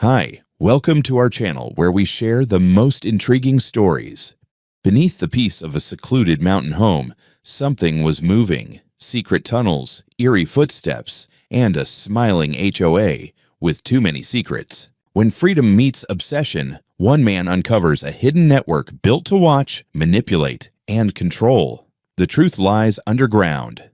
Hi, welcome to our channel where we share the most intriguing stories. Beneath the peace of a secluded mountain home, something was moving. Secret tunnels, eerie footsteps, and a smiling HOA with too many secrets. When freedom meets obsession, one man uncovers a hidden network built to watch, manipulate, and control. The truth lies underground.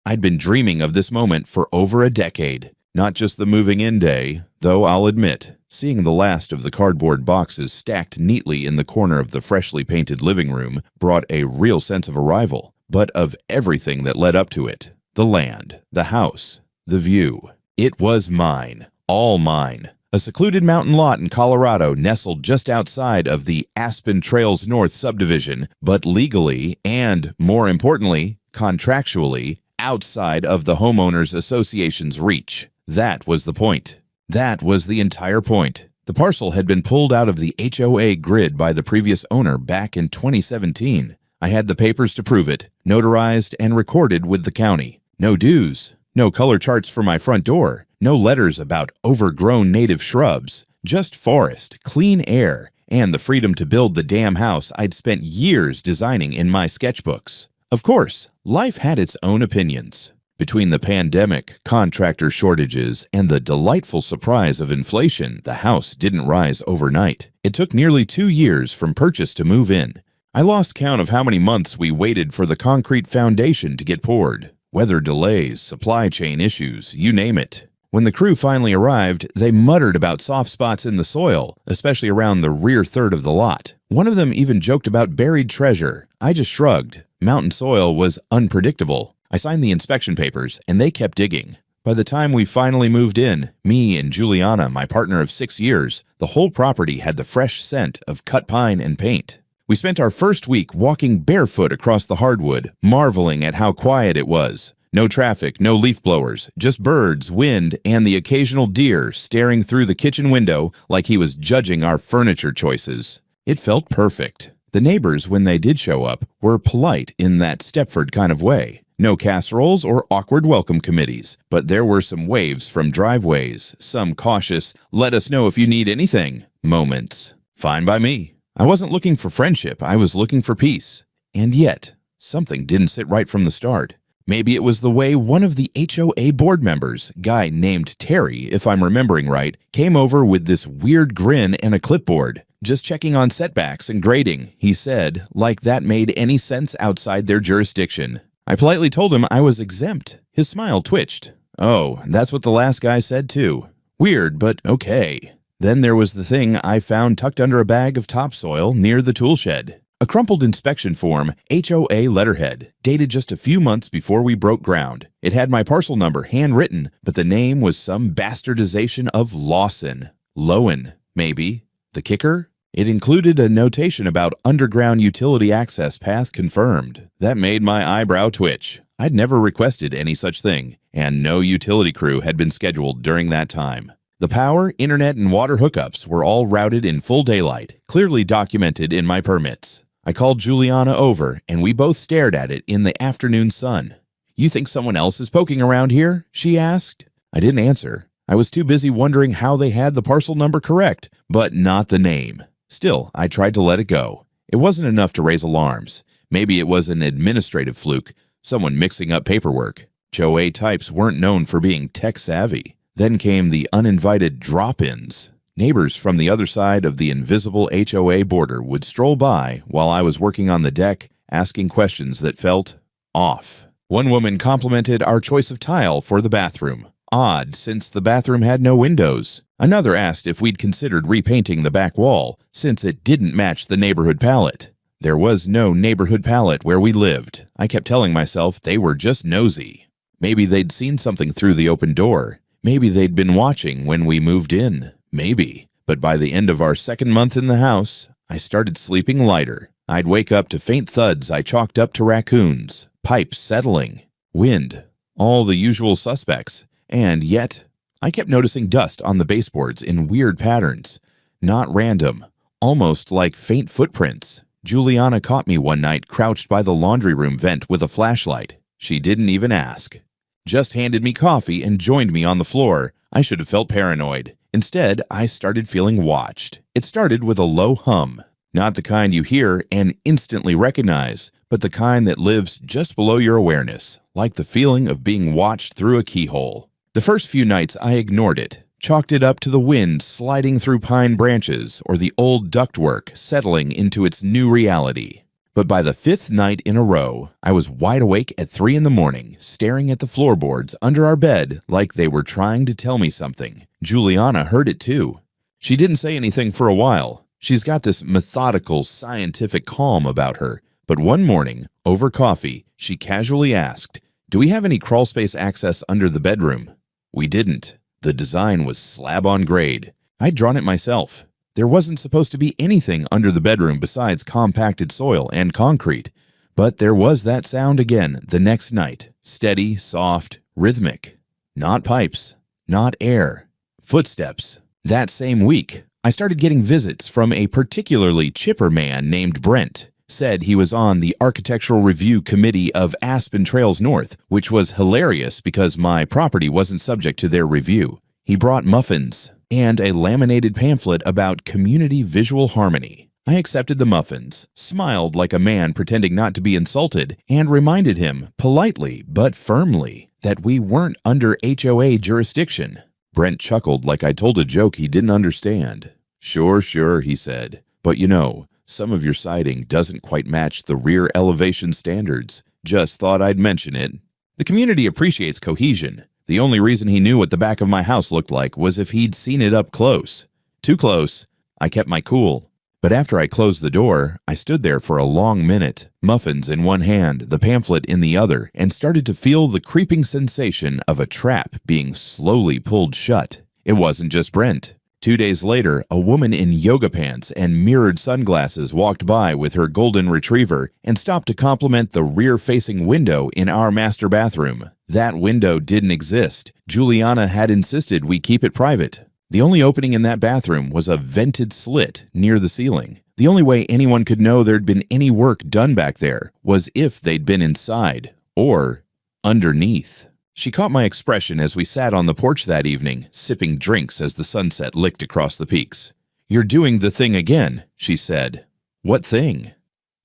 I'd been dreaming of this moment for over a decade. Not just the moving in day, though I'll admit, seeing the last of the cardboard boxes stacked neatly in the corner of the freshly painted living room brought a real sense of arrival, but of everything that led up to it. The land, the house, the view. It was mine, all mine. A secluded mountain lot in Colorado nestled just outside of the Aspen Trails North subdivision, but legally and, more importantly, contractually, outside of the Homeowners Association's reach. That was the point. That was the entire point. The parcel had been pulled out of the HOA grid by the previous owner back in 2017. I had the papers to prove it, notarized and recorded with the county. No dues, no color charts for my front door, no letters about overgrown native shrubs, just forest, clean air, and the freedom to build the damn house I'd spent years designing in my sketchbooks. Of course, life had its own opinions. Between the pandemic, contractor shortages, and the delightful surprise of inflation, the house didn't rise overnight. It took nearly 2 years from purchase to move in. I lost count of how many months we waited for the concrete foundation to get poured. Weather delays, supply chain issues, you name it. When the crew finally arrived, they muttered about soft spots in the soil, especially around the rear third of the lot. One of them even joked about buried treasure. I just shrugged. Mountain soil was unpredictable. I signed the inspection papers, and they kept digging. By the time we finally moved in, me and Juliana, my partner of 6 years, the whole property had the fresh scent of cut pine and paint. We spent our first week walking barefoot across the hardwood, marveling at how quiet it was. No traffic, no leaf blowers, just birds, wind, and the occasional deer staring through the kitchen window like he was judging our furniture choices. It felt perfect. The neighbors, when they did show up, were polite in that Stepford kind of way. No casseroles or awkward welcome committees, but there were some waves from driveways, some cautious, let us know if you need anything moments. Fine by me. I wasn't looking for friendship, I was looking for peace. And yet, something didn't sit right from the start. Maybe it was the way one of the HOA board members, guy named Terry, if I'm remembering right, came over with this weird grin and a clipboard. Just checking on setbacks and grading, he said, like that made any sense outside their jurisdiction. I politely told him I was exempt. His smile twitched. Oh, that's what the last guy said too. Weird, but okay. Then there was the thing I found tucked under a bag of topsoil near the tool shed. A crumpled inspection form, HOA letterhead, dated just a few months before we broke ground. It had my parcel number handwritten, but the name was some bastardization of Lawson. Lowen, maybe. The kicker? It included a notation about underground utility access path confirmed. That made my eyebrow twitch. I'd never requested any such thing, and no utility crew had been scheduled during that time. The power, internet, and water hookups were all routed in full daylight, clearly documented in my permits. I called Juliana over, and we both stared at it in the afternoon sun. "You think someone else is poking around here?" she asked. I didn't answer. I was too busy wondering how they had the parcel number correct, but not the name. Still, I tried to let it go. It wasn't enough to raise alarms. Maybe it was an administrative fluke, someone mixing up paperwork. HOA types weren't known for being tech-savvy. Then came the uninvited drop-ins. Neighbors from the other side of the invisible HOA border would stroll by while I was working on the deck, asking questions that felt off. One woman complimented our choice of tile for the bathroom. Odd, since the bathroom had no windows. Another asked if we'd considered repainting the back wall, since it didn't match the neighborhood palette. There was no neighborhood palette where we lived. I kept telling myself they were just nosy. Maybe they'd seen something through the open door. Maybe they'd been watching when we moved in. Maybe. But by the end of our second month in the house, I started sleeping lighter. I'd wake up to faint thuds I chalked up to raccoons, pipes settling, wind, all the usual suspects. And yet, I kept noticing dust on the baseboards in weird patterns. Not random, almost like faint footprints. Juliana caught me one night crouched by the laundry room vent with a flashlight. She didn't even ask. Just handed me coffee and joined me on the floor. I should have felt paranoid. Instead, I started feeling watched. It started with a low hum. Not the kind you hear and instantly recognize, but the kind that lives just below your awareness, like the feeling of being watched through a keyhole. The first few nights I ignored it, chalked it up to the wind sliding through pine branches or the old ductwork settling into its new reality. But by the fifth night in a row, I was wide awake at 3 in the morning, staring at the floorboards under our bed like they were trying to tell me something. Juliana heard it too. She didn't say anything for a while. She's got this methodical, scientific calm about her. But one morning, over coffee, she casually asked, "Do we have any crawlspace access under the bedroom?" We didn't. The design was slab on grade. I'd drawn it myself. There wasn't supposed to be anything under the bedroom besides compacted soil and concrete. But there was that sound again the next night. Steady, soft, rhythmic. Not pipes. Not air. Footsteps. That same week, I started getting visits from a particularly chipper man named Brent. Said he was on the Architectural Review Committee of Aspen Trails North, which was hilarious because my property wasn't subject to their review. He brought muffins and a laminated pamphlet about community visual harmony. I accepted the muffins, smiled like a man pretending not to be insulted, and reminded him, politely but firmly, that we weren't under HOA jurisdiction. Brent chuckled like I told a joke he didn't understand. Sure, he said. But you know, some of your siding doesn't quite match the rear elevation standards. Just thought I'd mention it. The community appreciates cohesion. The only reason he knew what the back of my house looked like was if he'd seen it up close. Too close. I kept my cool. But after I closed the door, I stood there for a long minute, muffins in one hand, the pamphlet in the other, and started to feel the creeping sensation of a trap being slowly pulled shut. It wasn't just Brent. 2 days later, a woman in yoga pants and mirrored sunglasses walked by with her golden retriever and stopped to compliment the rear-facing window in our master bathroom. That window didn't exist. Juliana had insisted we keep it private. The only opening in that bathroom was a vented slit near the ceiling. The only way anyone could know there'd been any work done back there was if they'd been inside or underneath. She caught my expression as we sat on the porch that evening, sipping drinks as the sunset licked across the peaks. "You're doing the thing again," she said. "What thing?"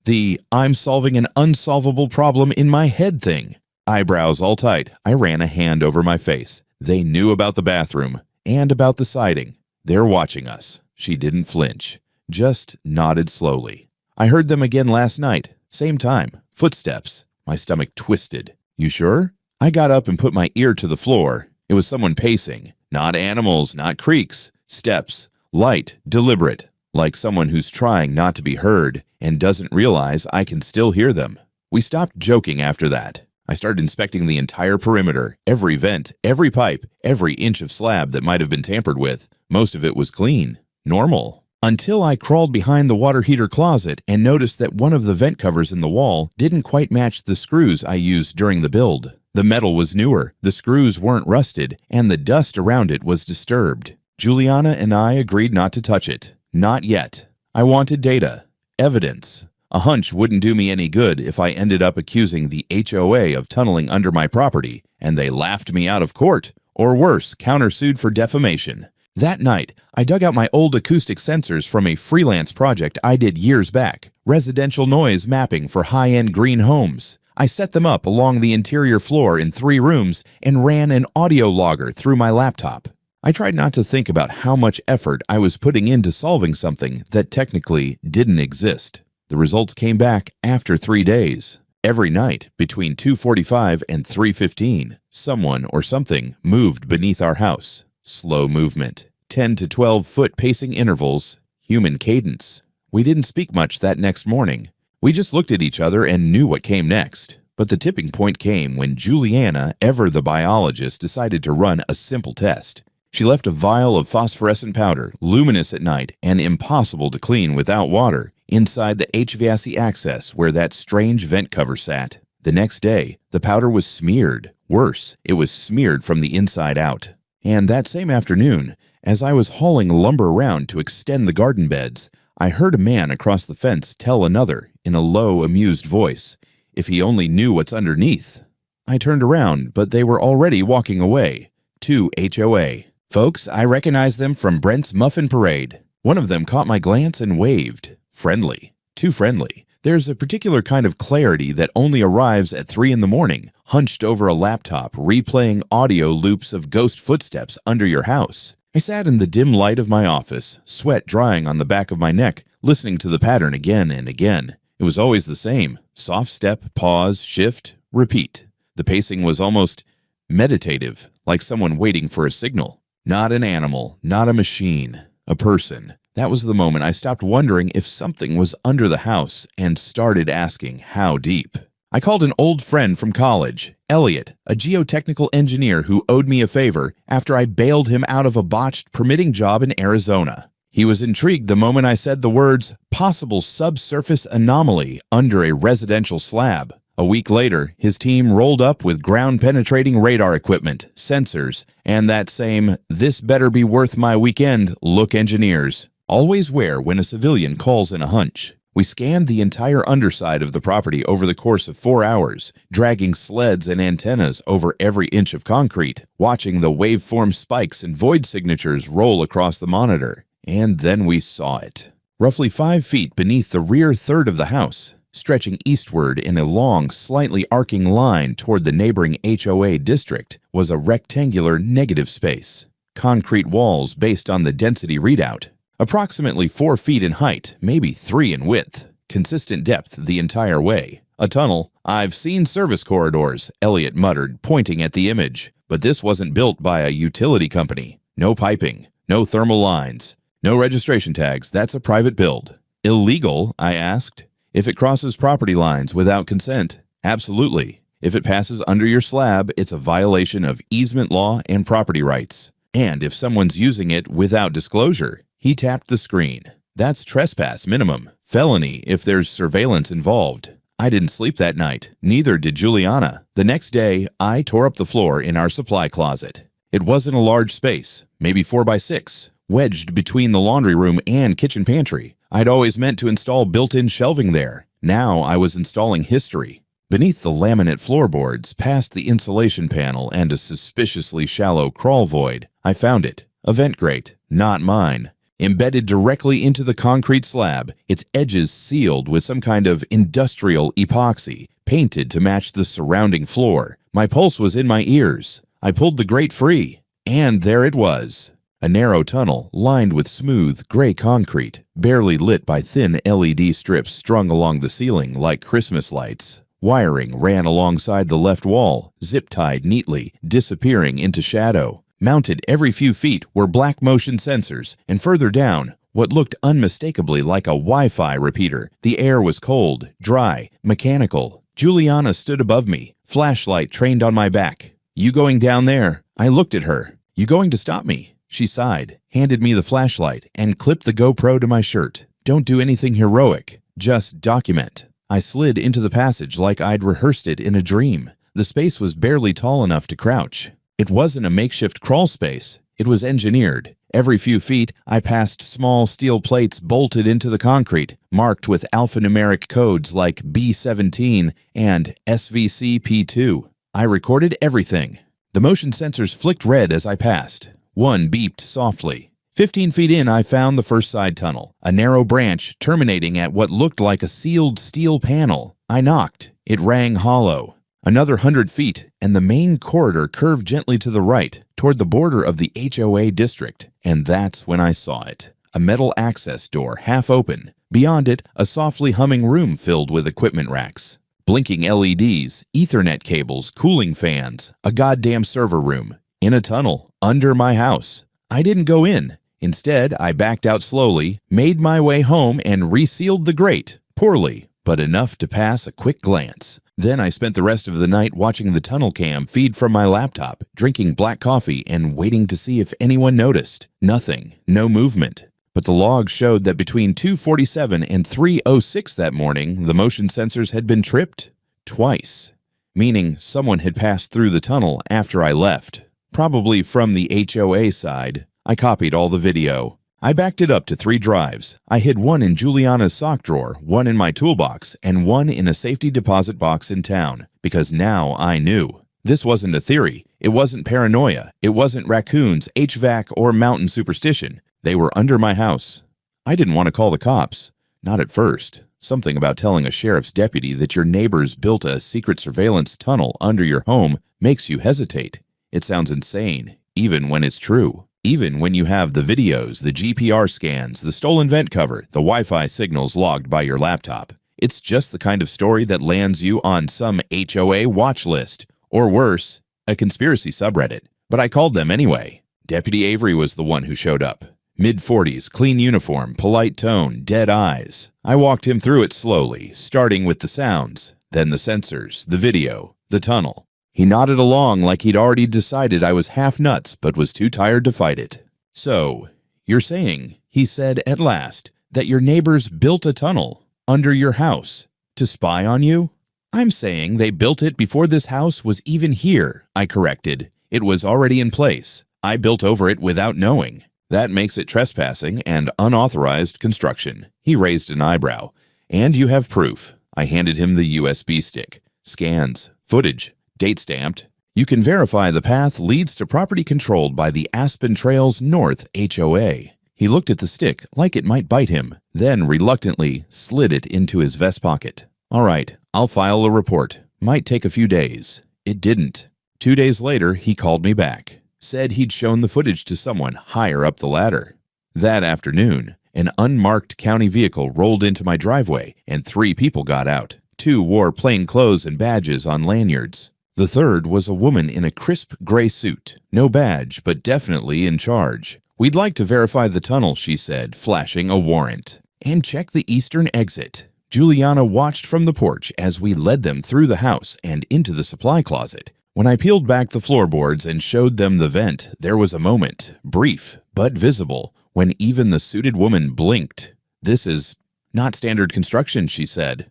"The I'm solving an unsolvable problem in my head thing." Eyebrows all tight, I ran a hand over my face. They knew about the bathroom and about the siding. They're watching us. She didn't flinch, just nodded slowly. I heard them again last night. Same time. Footsteps. My stomach twisted. "You sure?" I got up and put my ear to the floor. It was someone pacing. Not animals, not creaks. Steps. Light, deliberate. Like someone who's trying not to be heard and doesn't realize I can still hear them. We stopped joking after that. I started inspecting the entire perimeter, every vent, every pipe, every inch of slab that might have been tampered with. Most of it was clean. Normal. Until I crawled behind the water heater closet and noticed that one of the vent covers in the wall didn't quite match the screws I used during the build. The metal was newer, the screws weren't rusted, and the dust around it was disturbed. Juliana and I agreed not to touch it. Not yet. I wanted data. Evidence. A hunch wouldn't do me any good if I ended up accusing the HOA of tunneling under my property, and they laughed me out of court, or worse, countersued for defamation. That night, I dug out my old acoustic sensors from a freelance project I did years back, residential noise mapping for high-end green homes. I set them up along the interior floor in 3 rooms and ran an audio logger through my laptop. I tried not to think about how much effort I was putting into solving something that technically didn't exist. The results came back after 3 days. Every night, between 2:45 and 3:15, someone or something moved beneath our house. Slow movement. 10 to 12 foot pacing intervals. Human cadence. We didn't speak much that next morning. We just looked at each other and knew what came next. But the tipping point came when Juliana, ever the biologist, decided to run a simple test. She left a vial of phosphorescent powder, luminous at night and impossible to clean without water, inside the HVAC access where that strange vent cover sat. The next day, the powder was smeared. Worse, it was smeared from the inside out. And that same afternoon, as I was hauling lumber around to extend the garden beds, I heard a man across the fence tell another, in a low, amused voice, if he only knew what's underneath. I turned around, but they were already walking away. To HOA. Folks, I recognize them from Brent's Muffin Parade. One of them caught my glance and waved. Friendly. Too friendly. There's a particular kind of clarity that only arrives at 3 in the morning, hunched over a laptop, replaying audio loops of ghost footsteps under your house. I sat in the dim light of my office, sweat drying on the back of my neck, listening to the pattern again and again. It was always the same. Soft step, pause, shift, repeat. The pacing was almost meditative, like someone waiting for a signal. Not an animal, not a machine, a person. That was the moment I stopped wondering if something was under the house and started asking how deep. I called an old friend from college, Elliot, a geotechnical engineer who owed me a favor after I bailed him out of a botched permitting job in Arizona. He was intrigued the moment I said the words, possible subsurface anomaly under a residential slab. A week later, his team rolled up with ground-penetrating radar equipment, sensors, and that same, this better be worth my weekend, look engineers. Always wear when a civilian calls in a hunch. We scanned the entire underside of the property over the course of 4 hours, dragging sleds and antennas over every inch of concrete, watching the waveform spikes and void signatures roll across the monitor. And then we saw it. Roughly 5 feet beneath the rear third of the house, stretching eastward in a long, slightly arcing line toward the neighboring HOA district, was a rectangular negative space. Concrete walls based on the density readout. Approximately 4 feet in height, maybe 3 in width. Consistent depth the entire way. A tunnel. I've seen service corridors, Elliot muttered, pointing at the image. But this wasn't built by a utility company. No piping. No thermal lines. No registration tags. That's a private build. Illegal? I asked. If it crosses property lines without consent. Absolutely. If it passes under your slab, it's a violation of easement law and property rights. And if someone's using it without disclosure. He tapped the screen. That's trespass minimum. Felony if there's surveillance involved. I didn't sleep that night. Neither did Juliana. The next day, I tore up the floor in our supply closet. It wasn't a large space, maybe 4 by 6, wedged between the laundry room and kitchen pantry. I'd always meant to install built-in shelving there. Now I was installing history. Beneath the laminate floorboards, past the insulation panel and a suspiciously shallow crawl void, I found it. A vent grate, not mine. Embedded directly into the concrete slab, its edges sealed with some kind of industrial epoxy, painted to match the surrounding floor. My pulse was in my ears. I pulled the grate free, and there it was. A narrow tunnel lined with smooth, gray concrete, barely lit by thin LED strips strung along the ceiling like Christmas lights. Wiring ran alongside the left wall, zip-tied neatly, disappearing into shadow. Mounted every few feet were black motion sensors, and further down, what looked unmistakably like a Wi-Fi repeater. The air was cold, dry, mechanical. Juliana stood above me, flashlight trained on my back. You going down there? I looked at her. You going to stop me? She sighed, handed me the flashlight, and clipped the GoPro to my shirt. Don't do anything heroic. Just document. I slid into the passage like I'd rehearsed it in a dream. The space was barely tall enough to crouch. It wasn't a makeshift crawl space. It was engineered. Every few feet, I passed small steel plates bolted into the concrete, marked with alphanumeric codes like B17 and SVC-P2. I recorded everything. The motion sensors flicked red as I passed. One beeped softly. 15 feet in, I found the first side tunnel, a narrow branch terminating at what looked like a sealed steel panel. I knocked. It rang hollow. Another 100 feet, and the main corridor curved gently to the right, toward the border of the HOA district. And that's when I saw it. A metal access door, half open. Beyond it, a softly humming room filled with equipment racks. Blinking LEDs, Ethernet cables, cooling fans, a goddamn server room. In a tunnel, under my house. I didn't go in. Instead, I backed out slowly, made my way home, and resealed the grate. Poorly, but enough to pass a quick glance. Then I spent the rest of the night watching the tunnel cam feed from my laptop, drinking black coffee and waiting to see if anyone noticed. Nothing. No movement. But the log showed that between 2:47 and 3:06 that morning, the motion sensors had been tripped. Twice. Meaning someone had passed through the tunnel after I left. Probably from the HOA side. I copied all the video. I backed it up to 3 drives. I hid one in Juliana's sock drawer, one in my toolbox, and one in a safety deposit box in town, because now I knew. This wasn't a theory. It wasn't paranoia. It wasn't raccoons, HVAC, or mountain superstition. They were under my house. I didn't want to call the cops. Not at first. Something about telling a sheriff's deputy that your neighbors built a secret surveillance tunnel under your home makes you hesitate. It sounds insane, even when it's true. Even when you have the videos, the GPR scans, the stolen vent cover, the Wi-Fi signals logged by your laptop. It's just the kind of story that lands you on some HOA watch list. Or worse, a conspiracy subreddit. But I called them anyway. Deputy Avery was the one who showed up. Mid-40s, clean uniform, polite tone, dead eyes. I walked him through it slowly, starting with the sounds, then the sensors, the video, the tunnel. He nodded along like he'd already decided I was half nuts but was too tired to fight it. "So, you're saying," he said at last, "that your neighbors built a tunnel under your house to spy on you?" "I'm saying they built it before this house was even here," I corrected. "It was already in place. I built over it without knowing." "That makes it trespassing and unauthorized construction." He raised an eyebrow. "And you have proof." I handed him the USB stick. "Scans, footage, date stamped. You can verify the path leads to property controlled by the Aspen Trails North HOA." He looked at the stick like it might bite him, then reluctantly slid it into his vest pocket. "All right, I'll file a report. Might take a few days." It didn't. 2 days later, he called me back. Said he'd shown the footage to someone higher up the ladder. That afternoon, an unmarked county vehicle rolled into my driveway and 3 people got out. 2 wore plain clothes and badges on lanyards. The third was a woman in a crisp gray suit. No badge, but definitely in charge. "We'd like to verify the tunnel," she said, flashing a warrant. "And check the eastern exit." Juliana watched from the porch as we led them through the house and into the supply closet. When I peeled back the floorboards and showed them the vent, there was a moment, brief but visible, when even the suited woman blinked. "This is not standard construction," she said.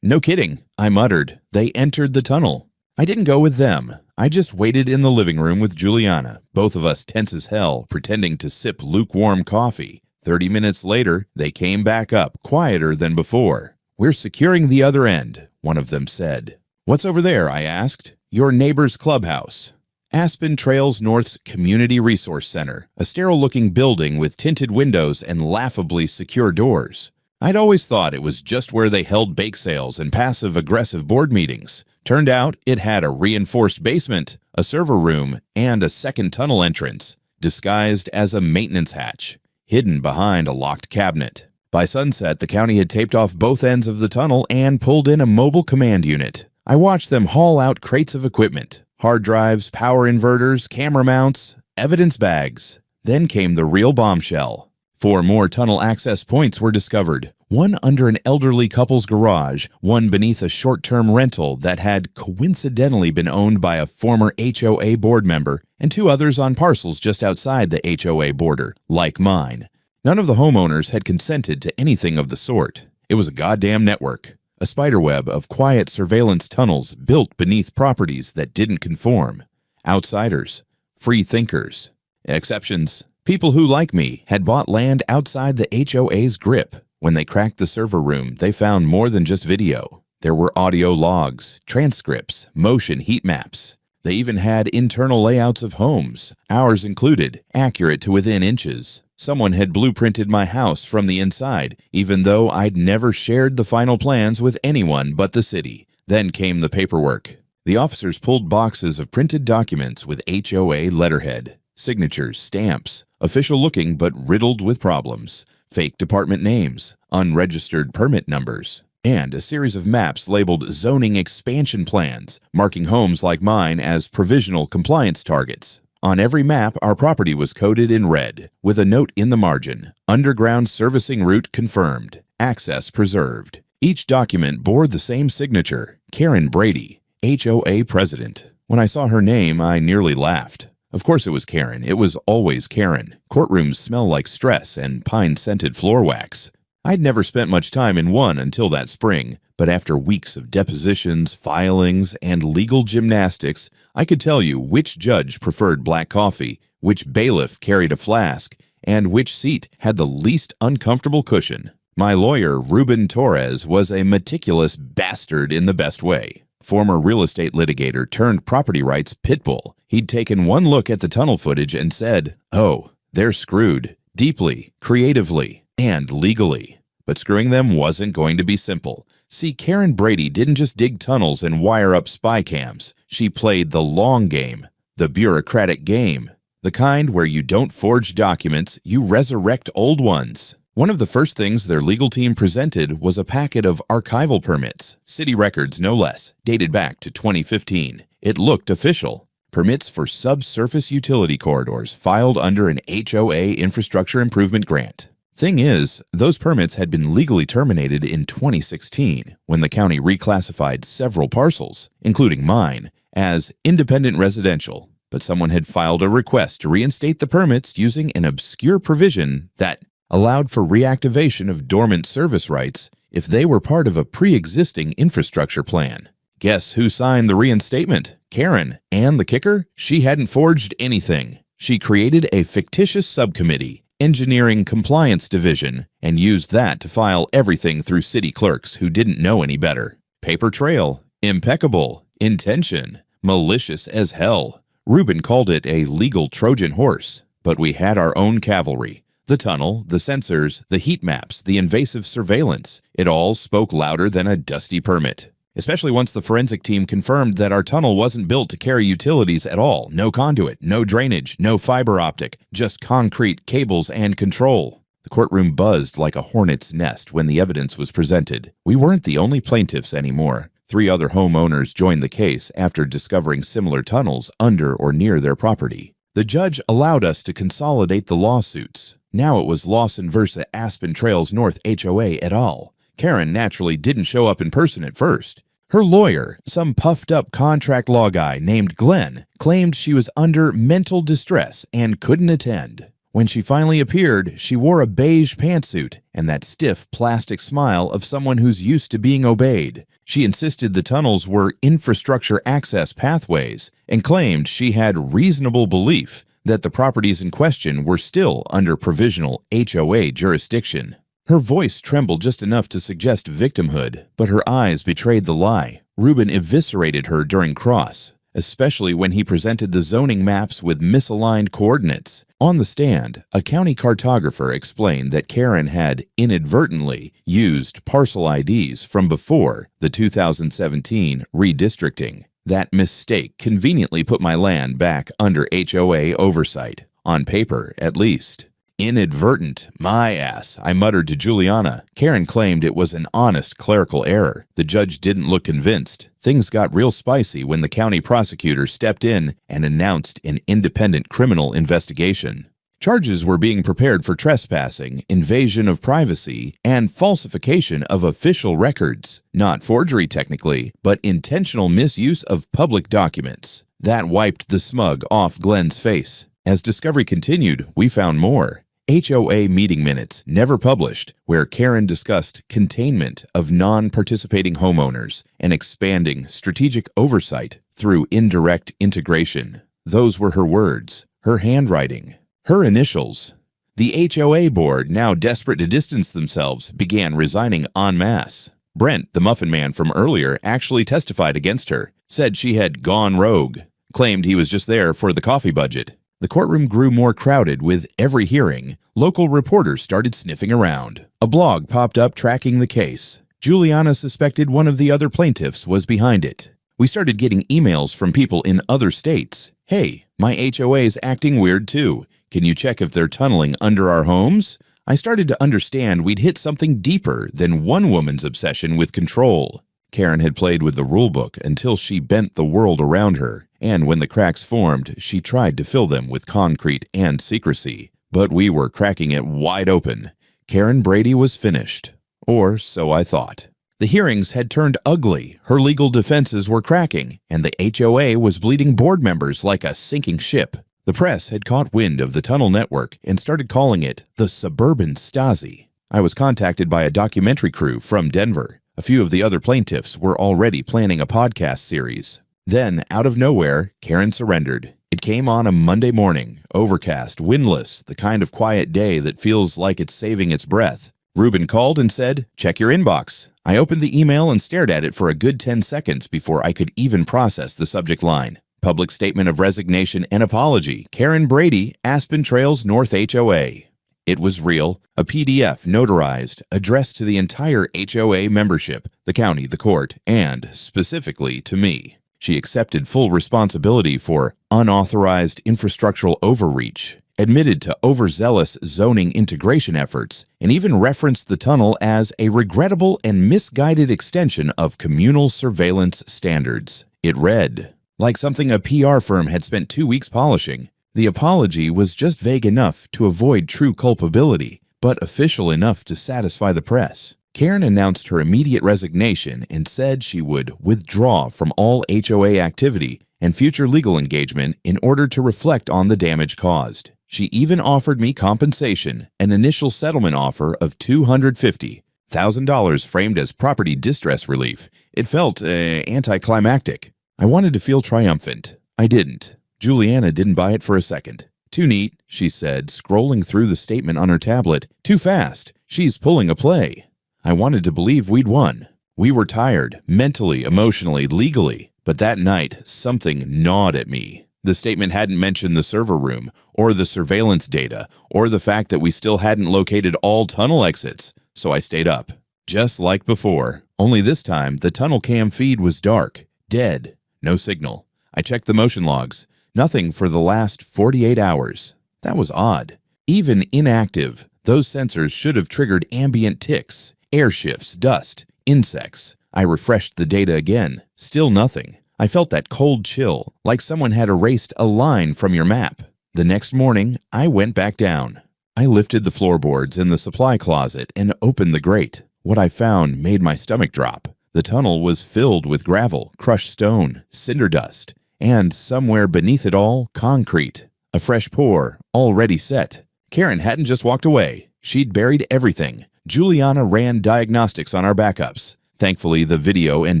"No kidding," I muttered. They entered the tunnel. I didn't go with them. I just waited in the living room with Juliana, both of us tense as hell, pretending to sip lukewarm coffee. 30 minutes later, they came back up, quieter than before. "We're securing the other end," one of them said. "What's over there?" I asked. "Your neighbor's clubhouse." Aspen Trails North's Community Resource Center, a sterile-looking building with tinted windows and laughably secure doors. I'd always thought it was just where they held bake sales and passive-aggressive board meetings. Turned out it had a reinforced basement, a server room, and a second tunnel entrance, disguised as a maintenance hatch, hidden behind a locked cabinet. By sunset, the county had taped off both ends of the tunnel and pulled in a mobile command unit. I watched them haul out crates of equipment, hard drives, power inverters, camera mounts, evidence bags. Then came the real bombshell. 4 more tunnel access points were discovered, one under an elderly couple's garage, one beneath a short-term rental that had coincidentally been owned by a former HOA board member, and 2 others on parcels just outside the HOA border, like mine. None of the homeowners had consented to anything of the sort. It was a goddamn network. A spiderweb of quiet surveillance tunnels built beneath properties that didn't conform. Outsiders. Free thinkers. Exceptions. People who, like me, had bought land outside the HOA's grip. When they cracked the server room, they found more than just video. There were audio logs, transcripts, motion heat maps. They even had internal layouts of homes, ours included, accurate to within inches. Someone had blueprinted my house from the inside, even though I'd never shared the final plans with anyone but the city. Then came the paperwork. The officers pulled boxes of printed documents with HOA letterhead, signatures, stamps, official-looking but riddled with problems, fake department names, unregistered permit numbers, and a series of maps labeled zoning expansion plans, marking homes like mine as provisional compliance targets. On every map, our property was coded in red, with a note in the margin, "Underground servicing route confirmed, access preserved." Each document bore the same signature, Karen Brady, HOA president. When I saw her name, I nearly laughed. Of course it was Karen. It was always Karen. Courtrooms smell like stress and pine-scented floor wax. I'd never spent much time in one until that spring, but after weeks of depositions, filings, and legal gymnastics, I could tell you which judge preferred black coffee, which bailiff carried a flask, and which seat had the least uncomfortable cushion. My lawyer, Ruben Torres, was a meticulous bastard in the best way. Former real estate litigator turned property rights pitbull. He'd taken one look at the tunnel footage and said, "Oh, they're screwed, deeply, creatively, and legally." But screwing them wasn't going to be simple. See, Karen Brady didn't just dig tunnels and wire up spy cams. She played the long game, the bureaucratic game, the kind where you don't forge documents, you resurrect old ones. One of the first things their legal team presented was a packet of archival permits, city records no less, dated back to 2015. It looked official. Permits for subsurface utility corridors filed under an HOA infrastructure improvement grant. Thing is, those permits had been legally terminated in 2016 when the county reclassified several parcels, including mine, as independent residential. But someone had filed a request to reinstate the permits using an obscure provision that allowed for reactivation of dormant service rights if they were part of a pre-existing infrastructure plan. Guess who signed the reinstatement? Karen. And the kicker? She hadn't forged anything. She created a fictitious subcommittee, Engineering Compliance Division, and used that to file everything through city clerks who didn't know any better. Paper trail. Impeccable. Intention. Malicious as hell. Reuben called it a legal Trojan horse, but we had our own cavalry. The tunnel, the sensors, the heat maps, the invasive surveillance. It all spoke louder than a dusty permit. Especially once the forensic team confirmed that our tunnel wasn't built to carry utilities at all. No conduit, no drainage, no fiber optic, just concrete, cables, and control. The courtroom buzzed like a hornet's nest when the evidence was presented. We weren't the only plaintiffs anymore. 3 other homeowners joined the case after discovering similar tunnels under or near their property. The judge allowed us to consolidate the lawsuits. Now it was Lawson versus Aspen Trails North HOA et al. Karen naturally didn't show up in person at first. Her lawyer, some puffed-up contract law guy named Glenn, claimed she was under mental distress and couldn't attend. When she finally appeared, she wore a beige pantsuit and that stiff plastic smile of someone who's used to being obeyed. She insisted the tunnels were infrastructure access pathways and claimed she had reasonable belief that the properties in question were still under provisional HOA jurisdiction. Her voice trembled just enough to suggest victimhood, but her eyes betrayed the lie. Reuben eviscerated her during cross, especially when he presented the zoning maps with misaligned coordinates. On the stand, a county cartographer explained that Karen had inadvertently used parcel IDs from before the 2017 redistricting. That mistake conveniently put my land back under HOA oversight, on paper at least. Inadvertent, my ass, I muttered to Juliana. Karen claimed it was an honest clerical error. The judge didn't look convinced. Things got real spicy when the county prosecutor stepped in and announced an independent criminal investigation. Charges were being prepared for trespassing, invasion of privacy, and falsification of official records. Not forgery technically, but intentional misuse of public documents. That wiped the smug off Glenn's face. As discovery continued, we found more. HOA meeting minutes, never published, where Karen discussed containment of non-participating homeowners and expanding strategic oversight through indirect integration. Those were her words, her handwriting, her initials. The HOA board, now desperate to distance themselves, began resigning en masse. Brent, the muffin man from earlier, actually testified against her, said she had gone rogue, claimed he was just there for the coffee budget. The courtroom grew more crowded with every hearing. Local reporters started sniffing around. A blog popped up tracking the case. Juliana suspected one of the other plaintiffs was behind it. We started getting emails from people in other states. Hey, my HOA's acting weird too. Can you check if they're tunneling under our homes? I started to understand we'd hit something deeper than one woman's obsession with control. Karen had played with the rulebook until she bent the world around her, and when the cracks formed, she tried to fill them with concrete and secrecy. But we were cracking it wide open. Karen Brady was finished. Or so I thought. The hearings had turned ugly, her legal defenses were cracking, and the HOA was bleeding board members like a sinking ship. The press had caught wind of the tunnel network and started calling it the Suburban Stasi. I was contacted by a documentary crew from Denver. A few of the other plaintiffs were already planning a podcast series. Then, out of nowhere, Karen surrendered. It came on a Monday morning, overcast, windless, the kind of quiet day that feels like it's saving its breath. Reuben called and said, "Check your inbox." I opened the email and stared at it for a good 10 seconds before I could even process the subject line. Public Statement of Resignation and Apology, Karen Brady, Aspen Trails North HOA. It was real, a PDF notarized, addressed to the entire HOA membership, the county, the court, and, specifically, to me. She accepted full responsibility for unauthorized infrastructural overreach, admitted to overzealous zoning integration efforts, and even referenced the tunnel as a regrettable and misguided extension of communal surveillance standards. It read like something a PR firm had spent 2 weeks polishing. The apology was just vague enough to avoid true culpability, but official enough to satisfy the press. Karen announced her immediate resignation and said she would withdraw from all HOA activity and future legal engagement in order to reflect on the damage caused. She even offered me compensation, an initial settlement offer of $250,000 framed as property distress relief. It felt anticlimactic. I wanted to feel triumphant. I didn't. Juliana didn't buy it for a second. "Too neat," she said, scrolling through the statement on her tablet. "Too fast. She's pulling a play." I wanted to believe we'd won. We were tired, mentally, emotionally, legally. But that night, something gnawed at me. The statement hadn't mentioned the server room, or the surveillance data, or the fact that we still hadn't located all tunnel exits. So I stayed up. Just like before. Only this time, the tunnel cam feed was dark, dead, no signal. I checked the motion logs. Nothing for the last 48 hours. That was odd. Even inactive, those sensors should have triggered ambient ticks, air shifts, dust, insects. I refreshed the data again. Still nothing. I felt that cold chill, like someone had erased a line from your map. The next morning, I went back down. I lifted the floorboards in the supply closet and opened the grate. What I found made my stomach drop. The tunnel was filled with gravel, crushed stone, cinder dust, and somewhere beneath it all, concrete. A fresh pour, already set. Karen hadn't just walked away. She'd buried everything. Juliana ran diagnostics on our backups. Thankfully, the video and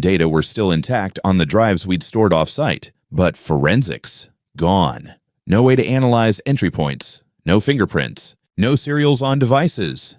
data were still intact on the drives we'd stored off-site. But forensics? Gone. No way to analyze entry points. No fingerprints. No serials on devices.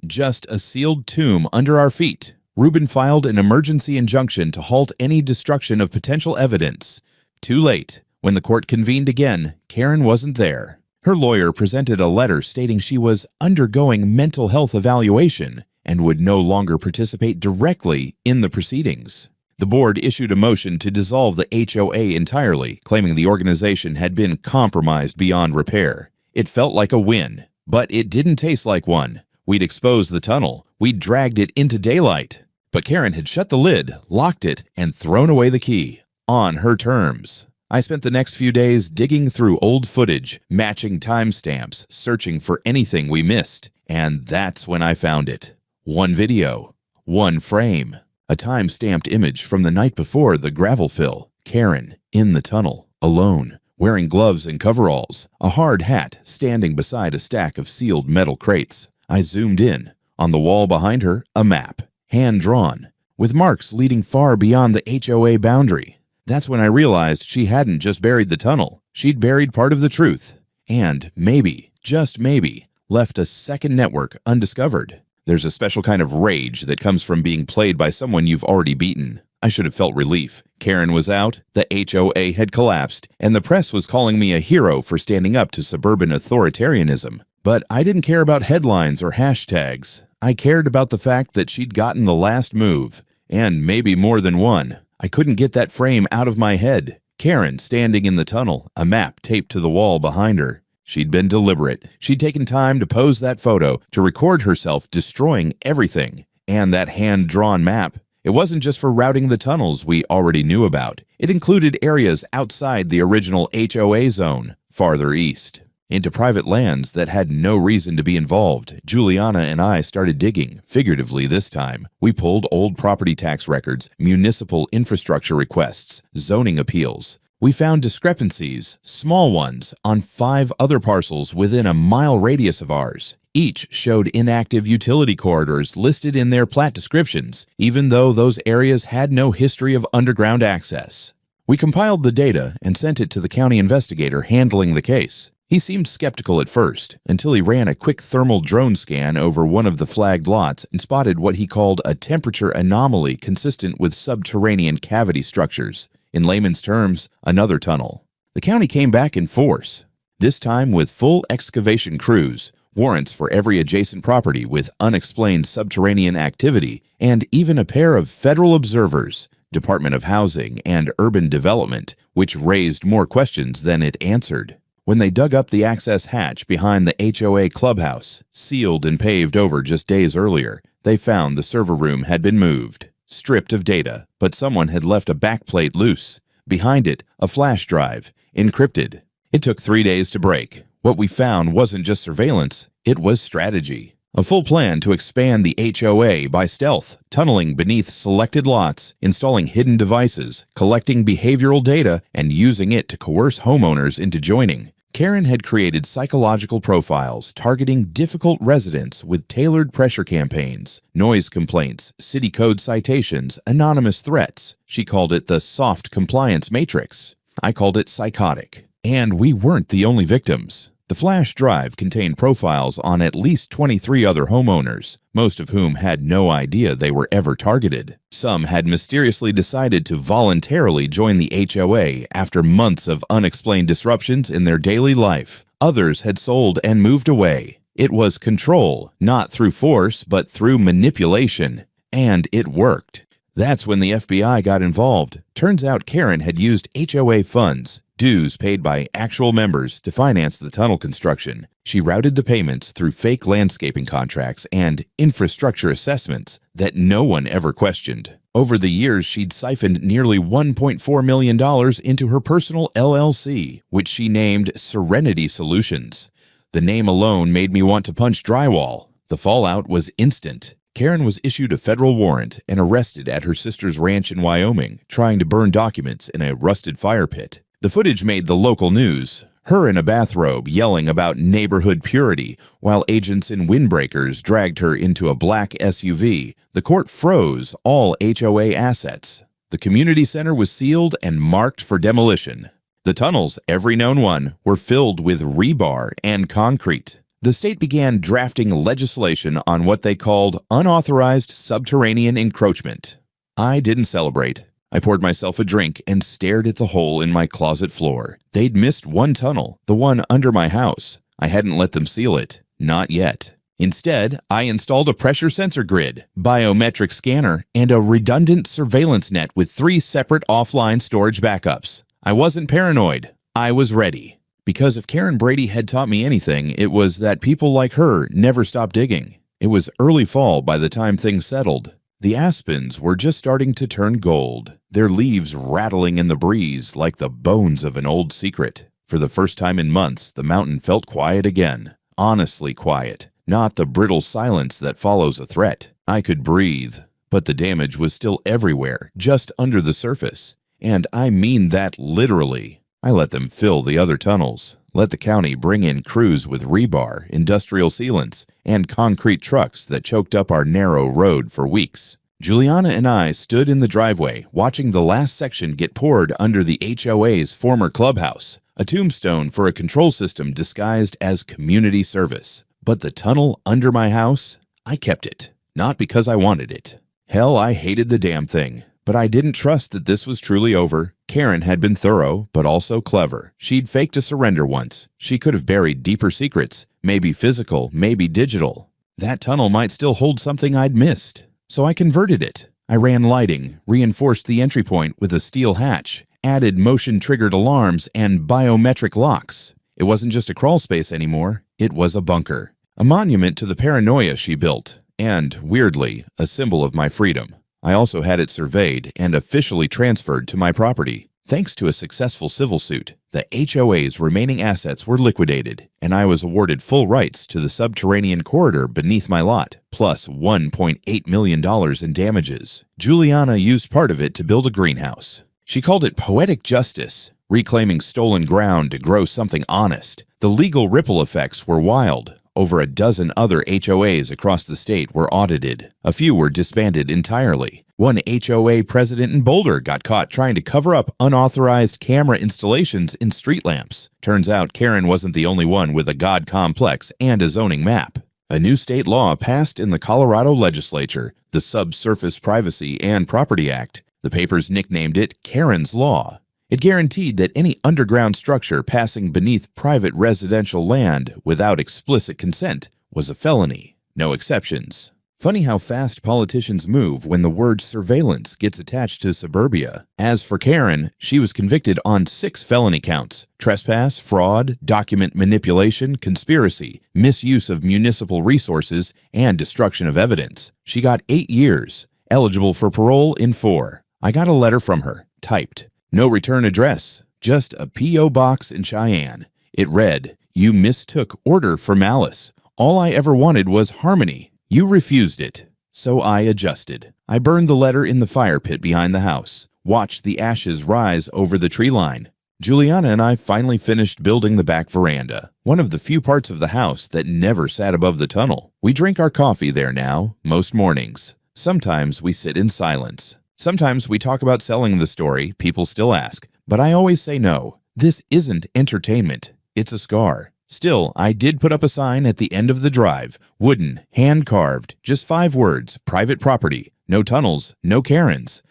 Just a sealed tomb under our feet. Rubin filed an emergency injunction to halt any destruction of potential evidence. Too late. When the court convened again, Karen wasn't there. Her lawyer presented a letter stating she was undergoing mental health evaluation and would no longer participate directly in the proceedings. The board issued a motion to dissolve the HOA entirely, claiming the organization had been compromised beyond repair. It felt like a win, but it didn't taste like one. We'd exposed the tunnel. We'd dragged it into daylight. But Karen had shut the lid, locked it, and thrown away the key. On her terms. I spent the next few days digging through old footage, matching timestamps, searching for anything we missed. And that's when I found it. One video. One frame. A time-stamped image from the night before the gravel fill. Karen, in the tunnel, alone, wearing gloves and coveralls, a hard hat standing beside a stack of sealed metal crates. I zoomed in. On the wall behind her, a map, hand-drawn, with marks leading far beyond the HOA boundary. That's when I realized she hadn't just buried the tunnel. She'd buried part of the truth. And maybe, just maybe, left a second network undiscovered. There's a special kind of rage that comes from being played by someone you've already beaten. I should have felt relief. Karen was out, the HOA had collapsed, and the press was calling me a hero for standing up to suburban authoritarianism. But I didn't care about headlines or hashtags. I cared about the fact that she'd gotten the last move, and maybe more than one. I couldn't get that frame out of my head. Karen standing in the tunnel, a map taped to the wall behind her. She'd been deliberate. She'd taken time to pose that photo, to record herself destroying everything. And that hand-drawn map, it wasn't just for routing the tunnels we already knew about. It included areas outside the original HOA zone, farther east. Into private lands that had no reason to be involved, Juliana and I started digging, figuratively this time. We pulled old property tax records, municipal infrastructure requests, zoning appeals. We found discrepancies, small ones, on 5 other parcels within a mile radius of ours. Each showed inactive utility corridors listed in their plat descriptions, even though those areas had no history of underground access. We compiled the data and sent it to the county investigator handling the case. He seemed skeptical at first, until he ran a quick thermal drone scan over one of the flagged lots and spotted what he called a temperature anomaly consistent with subterranean cavity structures. In layman's terms, another tunnel. The county came back in force, this time with full excavation crews, warrants for every adjacent property with unexplained subterranean activity, and even a pair of federal observers, Department of Housing and Urban Development, which raised more questions than it answered. When they dug up the access hatch behind the HOA clubhouse, sealed and paved over just days earlier, they found the server room had been moved, stripped of data, but someone had left a backplate loose. Behind it, a flash drive, encrypted. It took 3 days to break. What we found wasn't just surveillance, it was strategy. A full plan to expand the HOA by stealth, tunneling beneath selected lots, installing hidden devices, collecting behavioral data, and using it to coerce homeowners into joining. Karen had created psychological profiles targeting difficult residents with tailored pressure campaigns, noise complaints, city code citations, anonymous threats. She called it the soft compliance matrix. I called it psychotic. And we weren't the only victims. The flash drive contained profiles on at least 23 other homeowners, most of whom had no idea they were ever targeted. Some had mysteriously decided to voluntarily join the HOA after months of unexplained disruptions in their daily life. Others had sold and moved away. It was control, not through force, but through manipulation. And it worked. That's when the FBI got involved. Turns out Karen had used HOA funds, dues paid by actual members, to finance the tunnel construction. She routed the payments through fake landscaping contracts and infrastructure assessments that no one ever questioned. Over the years, she'd siphoned nearly $1.4 million into her personal LLC, which she named Serenity Solutions. The name alone made me want to punch drywall. The fallout was instant. Karen was issued a federal warrant and arrested at her sister's ranch in Wyoming, trying to burn documents in a rusted fire pit. The footage made the local news. Her in a bathrobe yelling about neighborhood purity, while agents in windbreakers dragged her into a black SUV. The court froze all HOA assets. The community center was sealed and marked for demolition. The tunnels, every known one, were filled with rebar and concrete. The state began drafting legislation on what they called unauthorized subterranean encroachment. I didn't celebrate. I poured myself a drink and stared at the hole in my closet floor. They'd missed one tunnel, the one under my house. I hadn't let them seal it. Not yet. Instead, I installed a pressure sensor grid, biometric scanner, and a redundant surveillance net with 3 separate offline storage backups. I wasn't paranoid. I was ready. Because if Karen Brady had taught me anything, it was that people like her never stop digging. It was early fall by the time things settled. The aspens were just starting to turn gold, their leaves rattling in the breeze like the bones of an old secret. For the first time in months, the mountain felt quiet again. Honestly quiet, not the brittle silence that follows a threat. I could breathe, but the damage was still everywhere, just under the surface. And I mean that literally. I let them fill the other tunnels, let the county bring in crews with rebar, industrial sealants, and concrete trucks that choked up our narrow road for weeks. Juliana and I stood in the driveway, watching the last section get poured under the HOA's former clubhouse, a tombstone for a control system disguised as community service. But the tunnel under my house, I kept it, not because I wanted it. Hell, I hated the damn thing. But I didn't trust that this was truly over. Karen had been thorough, but also clever. She'd faked a surrender once. She could have buried deeper secrets, maybe physical, maybe digital. That tunnel might still hold something I'd missed. So I converted it. I ran lighting, reinforced the entry point with a steel hatch, added motion-triggered alarms and biometric locks. It wasn't just a crawl space anymore. It was a bunker. A monument to the paranoia she built, and, weirdly, a symbol of my freedom. I also had it surveyed and officially transferred to my property. Thanks to a successful civil suit, the HOA's remaining assets were liquidated, and I was awarded full rights to the subterranean corridor beneath my lot, plus $1.8 million in damages. Juliana used part of it to build a greenhouse. She called it poetic justice, reclaiming stolen ground to grow something honest. The legal ripple effects were wild. Over a dozen other HOAs across the state were audited. A few were disbanded entirely. One HOA president in Boulder got caught trying to cover up unauthorized camera installations in street lamps. Turns out Karen wasn't the only one with a god complex and a zoning map. A new state law passed in the Colorado legislature, the Subsurface Privacy and Property Act, The papers nicknamed it Karen's Law. It guaranteed that any underground structure passing beneath private residential land without explicit consent was a felony, no exceptions. Funny how fast politicians move when the word surveillance gets attached to suburbia. As for Karen, she was convicted on 6 felony counts: trespass, fraud, document manipulation, conspiracy, misuse of municipal resources, and destruction of evidence. She got 8 years, eligible for parole in 4. I got a letter from her, typed. No return address, just a P.O. box in Cheyenne. It read, "You mistook order for malice. All I ever wanted was harmony. You refused it." So I adjusted. I burned the letter in the fire pit behind the house, watched the ashes rise over the tree line. Juliana and I finally finished building the back veranda, one of the few parts of the house that never sat above the tunnel. We drink our coffee there now, most mornings. Sometimes we sit in silence. Sometimes we talk about selling the story, people still ask, but I always say no. This isn't entertainment. It's a scar. Still, I did put up a sign at the end of the drive, wooden, hand-carved, just 5 words, private property, no tunnels, no Karens.